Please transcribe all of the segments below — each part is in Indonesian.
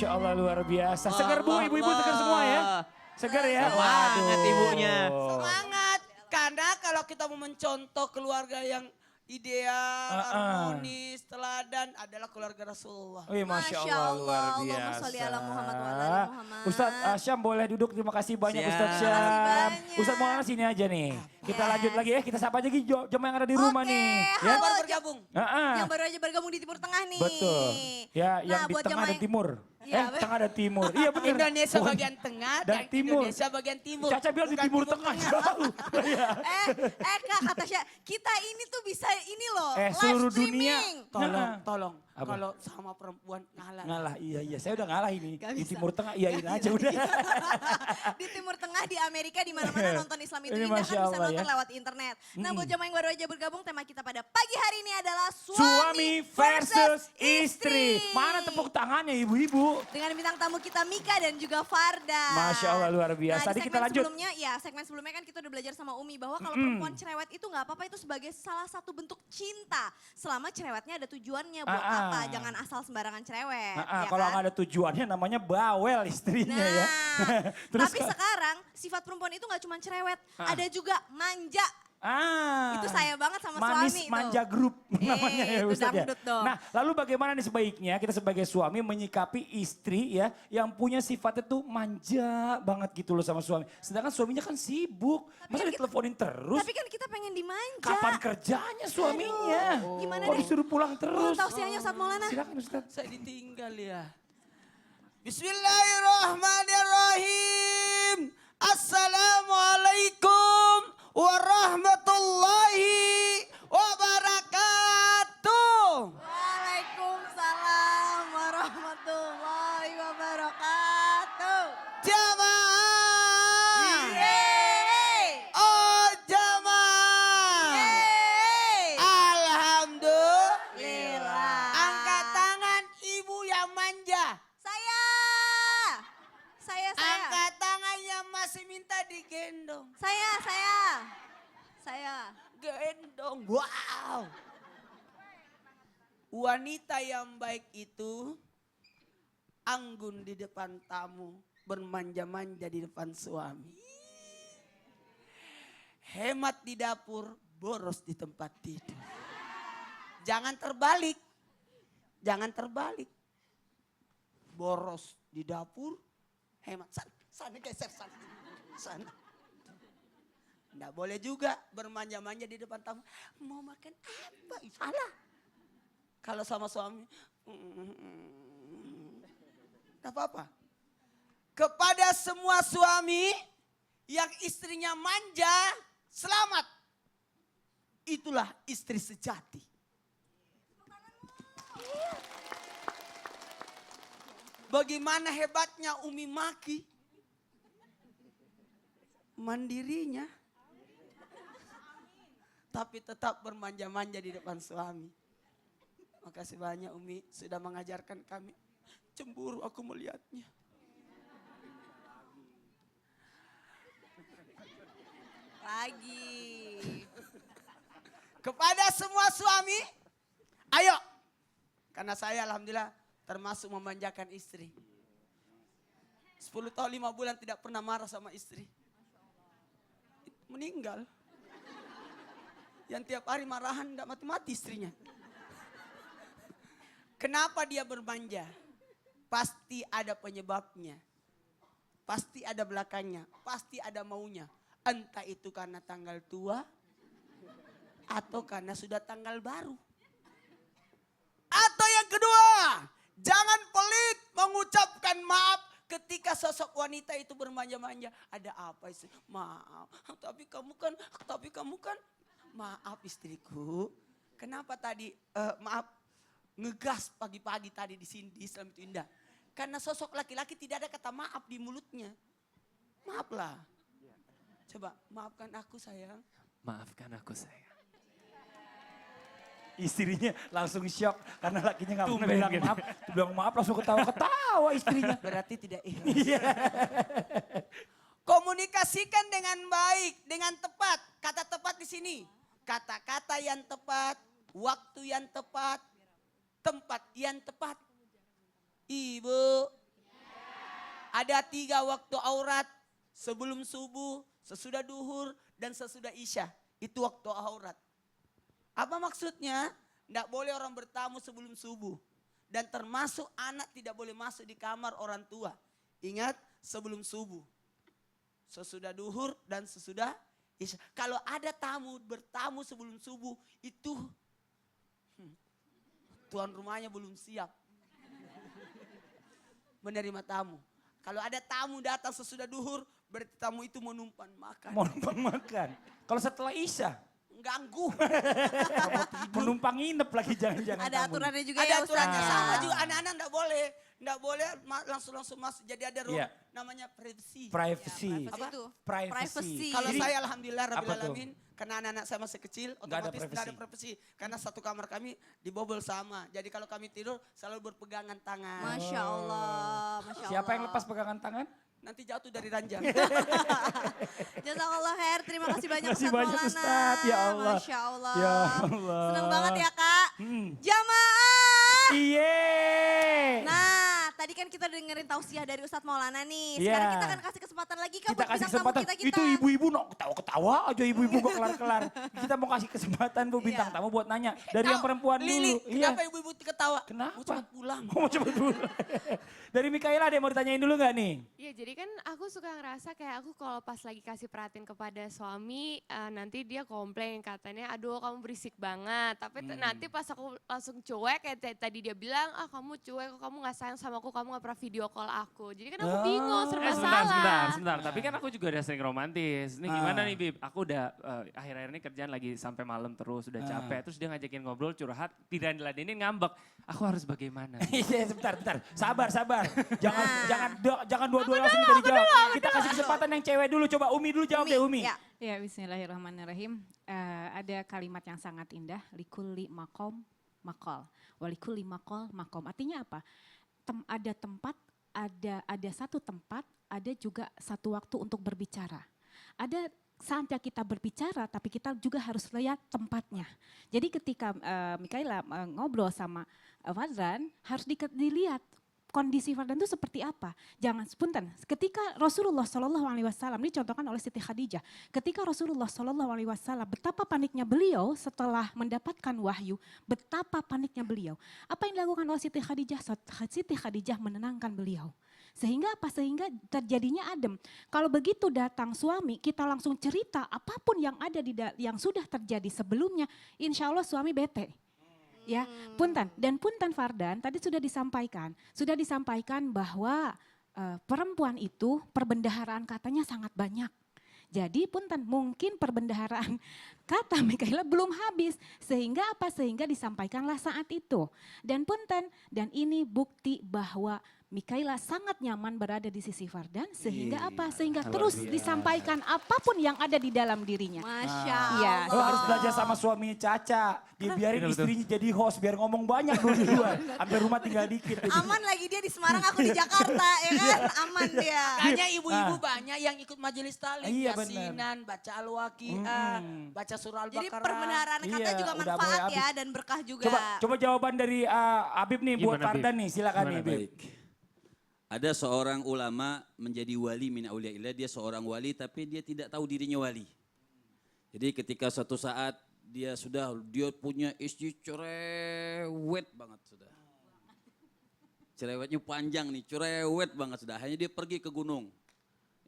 Masya Allah luar biasa. Segar Bu, ibu-ibu segar semua ya. Segar ya. Semangat ibunya. Semangat. Karena kalau kita mau mencontoh keluarga yang ideal, harmonis, teladan adalah keluarga Rasulullah. Wih, Masya Allah luar biasa. Allahumma sholli ala Muhammad wa ala ali Muhammad. Ustadz Syam boleh duduk, terima kasih banyak Siap. Ustadz Terima kasih Syam. banyak. Ustadz Maulana sini aja nih. Kita Yes. lanjut lagi ya, kita sapa aja jemaah yang ada di rumah Oke, nih. Ya. halo. Baru bergabung. Yang baru aja bergabung di Timur Tengah nih. Betul. Ya, yang di buat tengah jemaah dan timur. Iya, Tengah dan timur. Iya benar. Indonesia Bukan. bagian tengah Dan dan timur. Indonesia bagian timur. Caca bilang di Bukan timur tengah jauh. Iya. Kak kata Syah, kita ini tuh bisa ini loh, live Seluruh dunia. streaming. Tolong. Apa? Kalau sama perempuan ngalah. Ngalah, iya. Saya udah ngalah ini. Gak Di bisa. timur tengah, iyain aja udah. Di Timur Tengah, di Amerika, di mana-mana nonton Islam itu Ini indah Masya kan bisa Allah nonton ya. lewat internet. Nah buat jamaah yang baru aja bergabung, tema kita pada pagi hari ini adalah Suami versus istri. Mana tepuk tangannya ibu-ibu? Dengan bintang tamu kita Mika dan juga Farda. Masya Allah luar biasa. Nah, di Tadi kita lanjut. segmen sebelumnya kan kita udah belajar sama Umi bahwa kalau perempuan cerewet itu nggak apa-apa, itu sebagai salah satu bentuk cinta. Selama cerewetnya ada tujuannya buat apa, jangan asal sembarangan cerewet. Ya Kalau kan? nggak ada tujuannya namanya bawel istrinya ya. Nah, tapi sekarang sifat perempuan itu nggak cuma cerewet, ada juga manja. Itu saya banget sama Manis suami manja tuh. grup namanya ya itu Ustaz ya. dangdut dong. Nah lalu bagaimana nih sebaiknya kita sebagai suami menyikapi istri ya yang punya sifatnya tuh manja banget gitu loh sama suami. Sedangkan suaminya kan sibuk, masa diteleponin terus? Tapi kan kita pengen dimanja. Kapan kerjanya suaminya? Gimana Kok deh? disuruh pulang Mohon terus? tausiahnya Ustadz Maulana. Silakan Ustaz. Saya ditinggal ya. Bismillahirrahmanirrahim. Assalamualaikum warahmatullahi wabarakatuh. Waalaikumsalam warahmatullahi wabarakatuh. Jamaah. Yeay. Oh jamaah. Yeay. Alhamdulillah. Angkat tangan ibu yang manja. Saya. Angkat tangan yang masih minta digendong. Saya. Gendong. Wow. Wanita yang baik itu anggun di depan tamu, bermanja-manja di depan suami. Hemat di dapur, boros di tempat tidur. Jangan terbalik. Boros di dapur, hemat. Sana geser, sana. Nggak boleh juga bermanja-manja di depan tamu. Mau makan apa? Salah. Kalau sama suami, nggak apa-apa. Kepada semua suami yang istrinya manja, selamat. Itulah istri sejati. Bagaimana hebatnya Umi Maki? Mandirinya. Tapi tetap bermanja-manja di depan suami. Makasih banyak Umi sudah mengajarkan kami. Cemburu aku melihatnya. Lagi. Kepada semua suami, ayo. Karena saya alhamdulillah termasuk memanjakan istri. 10 tahun 5 bulan tidak pernah marah sama istri. Meninggal. Yang tiap hari marahan gak mati-mati istrinya. Kenapa dia bermanja? Pasti ada penyebabnya. Pasti ada belakangnya. Pasti ada maunya. Entah itu karena tanggal tua. Atau karena sudah tanggal baru. Atau yang kedua. Jangan pelit mengucapkan maaf ketika sosok wanita itu bermanja-manja. Ada apa istri? Maaf. Tapi kamu kan. Maaf istriku. Kenapa tadi maaf ngegas pagi-pagi tadi di sini di Islam itu indah. Karena sosok laki-laki tidak ada kata maaf di mulutnya. Maaflah. Coba maafkan aku sayang. Maafkan aku sayang. Istrinya langsung shock karena lakinya nggak pernah Tumben bilang gitu. maaf. Bilang maaf langsung ketawa-ketawa istrinya. Berarti tidak ikhlas. Komunikasikan dengan baik, dengan tepat. Kata tepat di sini. Kata-kata yang tepat, waktu yang tepat, tempat yang tepat. Ibu, Ada 3 waktu aurat. Sebelum subuh, sesudah duhur, dan sesudah isya. Itu waktu aurat. Apa maksudnya? Tidak boleh orang bertamu sebelum subuh. Dan termasuk anak tidak boleh masuk di kamar orang tua. Ingat, sebelum subuh. Sesudah duhur dan sesudah isya. Kalau ada bertamu sebelum subuh, itu tuan rumahnya belum siap menerima tamu. Kalau ada tamu datang sesudah duhur, berarti tamu itu mau numpang makan. Mau numpang makan. Kalau setelah isya, Ganggu. menumpang nginep lagi jangan-jangan. Ada tamu. aturannya juga Ada ya aturannya Ustaz. sama juga anak-anak enggak boleh langsung masuk. Jadi ada ruang Iya. namanya privacy. Privacy. Apa itu? Privacy. Kalau Jadi, saya alhamdulillah rabbil apa tuh? alamin karena anak-anak saya masih kecil Nggak ada otomatis tidak ada privacy. privacy karena satu kamar kami dibobol sama. Jadi kalau kami tidur selalu berpegangan tangan. Masya Allah, Masya Allah. Siapa yang lepas pegangan tangan? Nanti jatuh dari ranjang. Jazakallah khair, terima kasih banyak Terima kasih Ustaz banyak, Maulana. Ustaz. Ya Allah. Masya Allah. Ya Allah. Senang banget ya Kak. Hmm. Jamaah. Iye. Nah, tadi kan kita dengerin tausiah dari Ustadz Maulana nih. Iya. Sekarang kita akan kasih kesempatan lagi Kak Kita buat kasih bintang tamu kesempatan. kita. Itu ibu-ibu ketawa-ketawa aja ibu-ibu gak kelar-kelar. Kita mau kasih kesempatan bu bintang Iya. tamu buat nanya. Dari yang perempuan Lili, dulu. Iya. kenapa ibu-ibu ketawa? Kenapa? Mau cepat pulang. Mau cepet dulu. Dari Mikaela ada yang mau ditanyain dulu gak nih? Iya, jadi kan aku suka ngerasa kayak aku kalau pas lagi kasih perhatian kepada suami, nanti dia komplain katanya, aduh kamu berisik banget. Tapi nanti pas aku langsung cuek, kayak tadi dia bilang, ah kamu cuek, kok kamu gak sayang sama aku, kamu gak pernah video call aku. Jadi kan aku bingung, serba salah. Sebentar. Tapi kan aku juga udah sering romantis. Ini gimana nih Bib? Aku udah akhir-akhir ini kerjaan lagi sampai malam terus, udah capek. Terus dia ngajakin ngobrol, curhat, tidak diladenin ngambek. Aku harus bagaimana? Iya sebentar. Sabar. Jangan dua-dua langsung minta dijawab. Kita kasih kesempatan yang cewek dulu. Coba Umi dulu jawab deh Umi. Ya. Ya, bismillahirrahmanirrahim. Ada kalimat yang sangat indah, likulli makom makol, walikulli makol makom. Artinya apa? Ada tempat, ada satu tempat, ada juga satu waktu untuk berbicara. Ada saatnya kita berbicara, tapi kita juga harus lihat tempatnya. Jadi ketika Mikaela ngobrol sama Fadlan, harus dilihat kondisi Fardan itu seperti apa. Jangan sepunten. Ketika Rasulullah SAW dicontohkan oleh Siti Khadijah. Ketika Rasulullah SAW betapa paniknya beliau setelah mendapatkan wahyu. Betapa paniknya beliau. Apa yang dilakukan oleh Siti Khadijah? Siti Khadijah menenangkan beliau. Sehingga apa? Sehingga terjadinya adem. Kalau begitu datang suami, kita langsung cerita apapun yang ada yang sudah terjadi sebelumnya. Insya Allah suami bete. Ya, punten Fardan tadi sudah disampaikan bahwa perempuan itu perbendaharaan katanya sangat banyak. Jadi punten mungkin perbendaharaan kata Mikaela belum habis sehingga disampaikanlah saat itu. Dan punten ini bukti bahwa Mikaela sangat nyaman berada di sisi Fardan sehingga sehingga terus disampaikan apapun yang ada di dalam dirinya. Masya Iya. Allah. Lo harus belajar sama suaminya Caca. Dia biarin istrinya jadi host biar ngomong banyak duluan. Sampai rumah tinggal dikit. Aman lagi dia di Semarang, aku di Jakarta ya kan. Aman dia. Makanya ibu-ibu banyak yang ikut majelis talim, Iya, yasinan, baca al-waqiah, baca surah Jadi al-baqarah. perbendaharaan kata Iya, juga udah manfaat mulai ya habis. dan berkah juga. Coba jawaban dari Habib nih buat Gimana, Bib? Fardan nih. Silakan Gimana, nih Bib. Baik. Ada seorang ulama menjadi wali min auliyaillah, dia seorang wali tapi dia tidak tahu dirinya wali. Jadi ketika suatu saat dia punya istri cerewet banget sudah. Cerewetnya panjang nih, cerewet banget sudah. Hanya dia pergi ke gunung.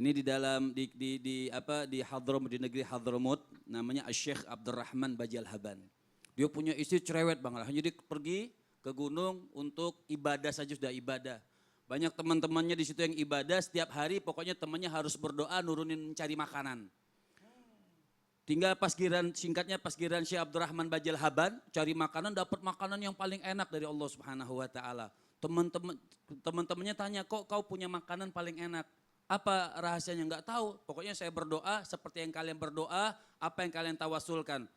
Ini di Hadramut, di negeri Hadramut, namanya Syekh Abdurrahman Bajalhaban. Dia punya istri cerewet banget. Hanya dia pergi ke gunung untuk ibadah saja sudah ibadah. Banyak teman-temannya di situ yang ibadah setiap hari, pokoknya temannya harus berdoa nurunin mencari makanan. Tinggal pas giliran Syekh Abdurrahman Bajalhaban cari makanan, dapat makanan yang paling enak dari Allah Subhanahu wa taala. Teman-temannya tanya, "Kok kau punya makanan paling enak?" Apa rahasianya? Enggak tahu. Pokoknya saya berdoa seperti yang kalian berdoa, apa yang kalian tawasulkan.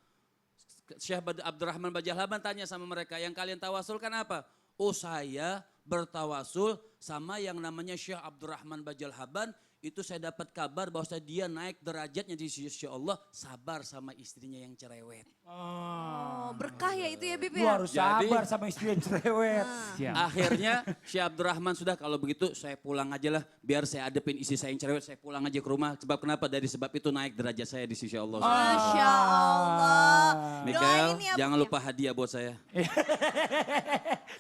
Syekh Abdurrahman Bajalhaban tanya sama mereka, "Yang kalian tawasulkan apa?" "Oh, saya bertawasul sama yang namanya Syekh Abdurrahman Bajalhaban itu saya dapat kabar bahwa dia naik derajatnya di sisi Allah, sabar sama istrinya yang cerewet. Oh, berkah ya itu ya Bib Lu ya? harus Jadi- sabar sama istri yang cerewet. Siap. Akhirnya Syekh Abdurrahman sudah kalau begitu saya pulang aja lah. Biar saya adepin istri saya yang cerewet, saya pulang aja ke rumah. Sebab kenapa? Dari sebab itu naik derajat saya di sisi Allah. Masya Allah. Mikael, Doain ya, jangan Bu. lupa hadiah buat saya.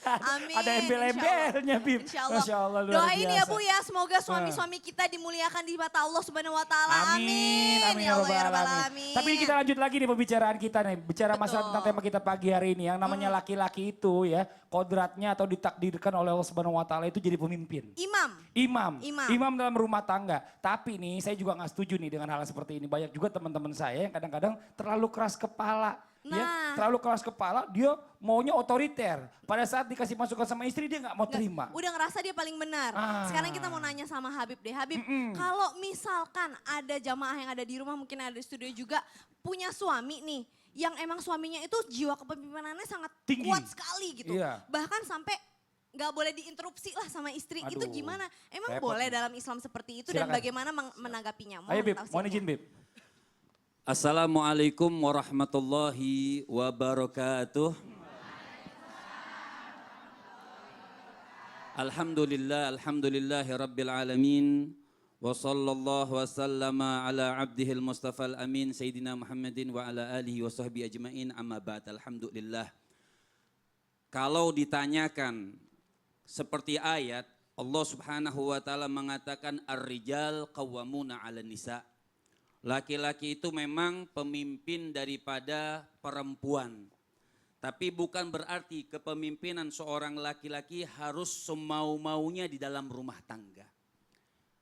Amin. Ada embel-embelnya, Bib. Insya Allah. Masya Allah, luar Doain ya biasa. Bu ya, semoga suami-suami kita dimuliakan di mata Allah Subhanahu Wa Taala. Amin, amin ya Allah ya Rabbal Rabbal Alamin. Alamin. Tapi ini kita lanjut lagi nih pembicaraan kita nih. Bicara masalah Betul. tentang tema kita pagi hari ini. Yang namanya laki-laki itu ya, kodratnya atau ditakdirkan oleh Allah Subhanahu Wa Taala itu jadi pemimpin. Imam. Imam dalam rumah tangga. Tapi nih saya juga nggak setuju nih dengan hal seperti ini. Banyak juga teman-teman saya yang kadang-kadang terlalu keras kepala. Ya, Nah. terlalu keras kepala, dia maunya otoriter. Pada saat dikasih masukan sama istri dia nggak mau terima. Udah ngerasa dia paling benar. Ah. Sekarang kita mau nanya sama Habib deh. Habib, kalau misalkan ada jamaah yang ada di rumah, mungkin ada di studio juga, punya suami nih, yang emang suaminya itu jiwa kepemimpinannya sangat Tinggi. kuat sekali gitu. Iya. Bahkan sampai nggak boleh diinterupsi lah sama istri. Itu Aduh, gimana? Emang repot boleh nih. dalam Islam seperti itu dan Silakan. bagaimana menanggapinya? Ayo Bib, tausiahnya. mohon izin Bib. Assalamualaikum warahmatullahi wabarakatuh. Alhamdulillahi rabbil alamin. Wa sallallahu wa sallama ala abdihil mustafal amin. Sayyidina Muhammadin wa ala alihi wa sahbihi ajma'in amma ba'd. Alhamdulillah. Kalau ditanyakan seperti ayat, Allah subhanahu wa ta'ala mengatakan ar-rijal qawwamuna 'ala nisa'. Laki-laki itu memang pemimpin daripada perempuan. Tapi bukan berarti kepemimpinan seorang laki-laki harus semau-maunya di dalam rumah tangga.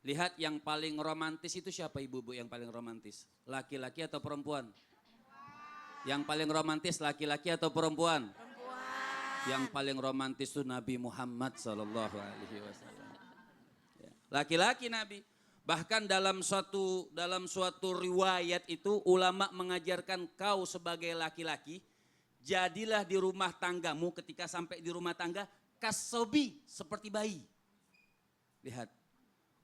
Lihat yang paling romantis itu siapa ibu-ibu yang paling romantis? Laki-laki atau perempuan? Yang paling romantis laki-laki atau perempuan? Yang paling romantis itu Nabi Muhammad sallallahu alaihi wasallam. Laki-laki Nabi. Bahkan dalam suatu riwayat itu ulama mengajarkan kau sebagai laki-laki jadilah di rumah tanggamu ketika sampai di rumah tangga kasobi seperti bayi. Lihat.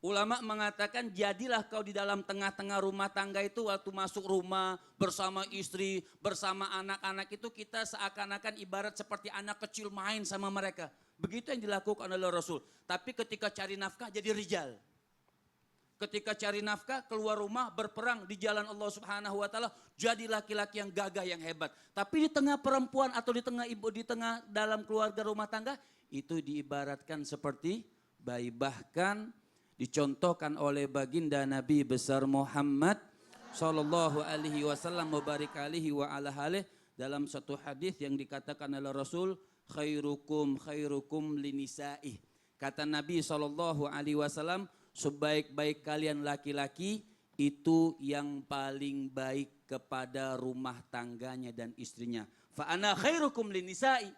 Ulama mengatakan jadilah kau di dalam tengah-tengah rumah tangga itu waktu masuk rumah bersama istri, bersama anak-anak itu kita seakan-akan ibarat seperti anak kecil main sama mereka. Begitu yang dilakukan oleh Rasul. Tapi ketika cari nafkah jadi rijal. Ketika cari nafkah keluar rumah berperang di jalan Allah Subhanahu wa taala jadi laki-laki yang gagah yang hebat. Tapi di tengah perempuan atau di tengah ibu di tengah dalam keluarga rumah tangga itu diibaratkan seperti bayi, bahkan dicontohkan oleh baginda Nabi besar Muhammad sallallahu alaihi wasallam mubarik alaihi wa ala halih dalam satu hadis yang dikatakan oleh Rasul khairukum linisa'i. Kata Nabi sallallahu alaihi wasallam sebaik-baik kalian laki-laki itu yang paling baik kepada rumah tangganya dan istrinya. Fa ana khairukum linisa'i.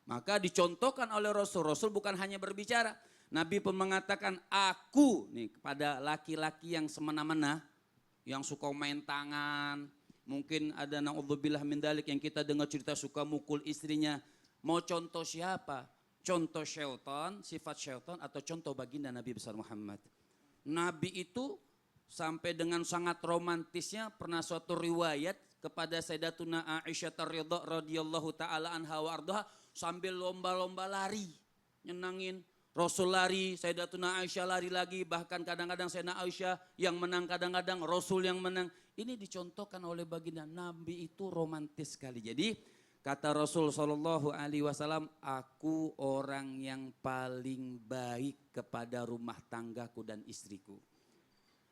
Maka dicontohkan oleh Rasul. Rasul bukan hanya berbicara. Nabi pun mengatakan aku nih kepada laki-laki yang semena-mena, yang suka main tangan. Mungkin ada na'udzubillah min dalik yang kita dengar cerita suka mukul istrinya. Mau contoh siapa? Contoh syaitan, sifat syaitan atau contoh baginda Nabi besar Muhammad. Nabi itu sampai dengan sangat romantisnya pernah suatu riwayat kepada Sayyidatuna Aisyah radhiyallahu taala anha wa ardhaha sambil lomba-lomba lari nyenangin Rasul lari, Sayyidatuna Aisyah lari lagi, bahkan kadang-kadang Sayyidina Aisyah yang menang, kadang-kadang Rasul yang menang. Ini dicontohkan oleh baginda Nabi itu romantis sekali. Jadi kata Rasul sallallahu alaihi wasallam, aku orang yang paling baik kepada rumah tanggaku dan istriku.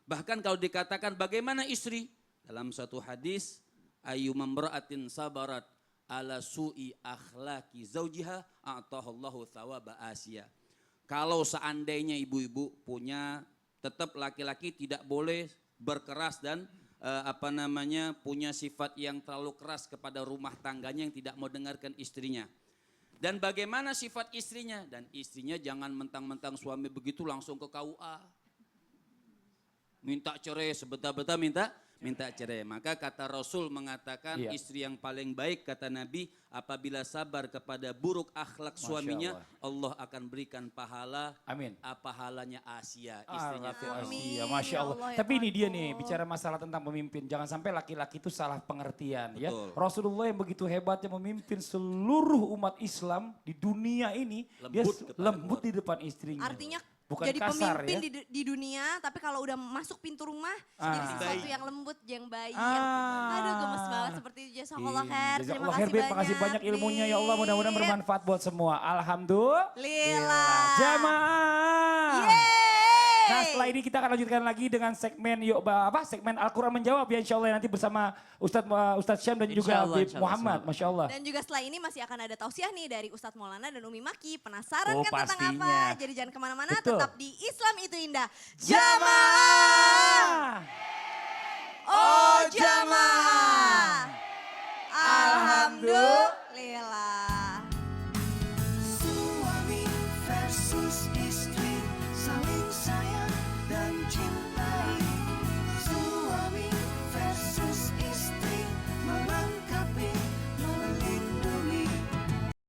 Bahkan kalau dikatakan bagaimana istri? Dalam suatu hadis, ayu mamra'atin sabarat ala su'i akhlaki zaujiha a'tahallahu thawaba asya. Kalau seandainya ibu-ibu punya, tetap laki-laki tidak boleh berkeras dan punya sifat yang terlalu keras kepada rumah tangganya yang tidak mau dengarkan istrinya. Dan bagaimana sifat istrinya? Dan istrinya jangan mentang-mentang suami begitu langsung ke KUA. Minta cerai, sebentar-bentar minta cerai. Maka kata Rasul mengatakan Iya. istri yang paling baik kata Nabi apabila sabar kepada buruk akhlak Masya suaminya, Allah. Allah akan berikan pahala. Amin. Pahalanya Asia, istrinya Amin. Firaun. Iya, Masya Ya Allah. Allah, ya Tapi ini dia Tuhanku. nih, bicara masalah tentang pemimpin. Jangan sampai laki-laki itu salah pengertian. Ya. Betul. Rasulullah yang begitu hebatnya memimpin seluruh umat Islam di dunia ini. Dia Lembut kepada lembut di depan istrinya. Artinya Bukan jadi kasar, pemimpin ya. di dunia, tapi kalau udah masuk pintu rumah jadi sesuatu yang lembut, yang baik. Aduh gemes banget seperti itu. Jazakallah khair. Terima Jazakallah kasih khair, Beb. banyak. Makasih banyak ilmunya ya Allah. Mudah-mudahan Bib. bermanfaat buat semua. Alhamdulillah. Jamaah. Yeay. Nah setelah ini kita akan lanjutkan lagi dengan segmen segmen Al-Quran menjawab ya insya Allah nanti bersama Ustadz Syam dan juga Insyaallah, Bib insyaallah, Muhammad. semoga. Masya Allah. Dan juga setelah ini masih akan ada tausiah nih dari Ustadz Maulana dan Umi Maki. Penasaran Oh, kan tentang pastinya. apa? Jadi jangan kemana-mana, Betul. tetap di Islam itu indah. Jamaah. Oh jamaah. Alhamdulillah. Suami versus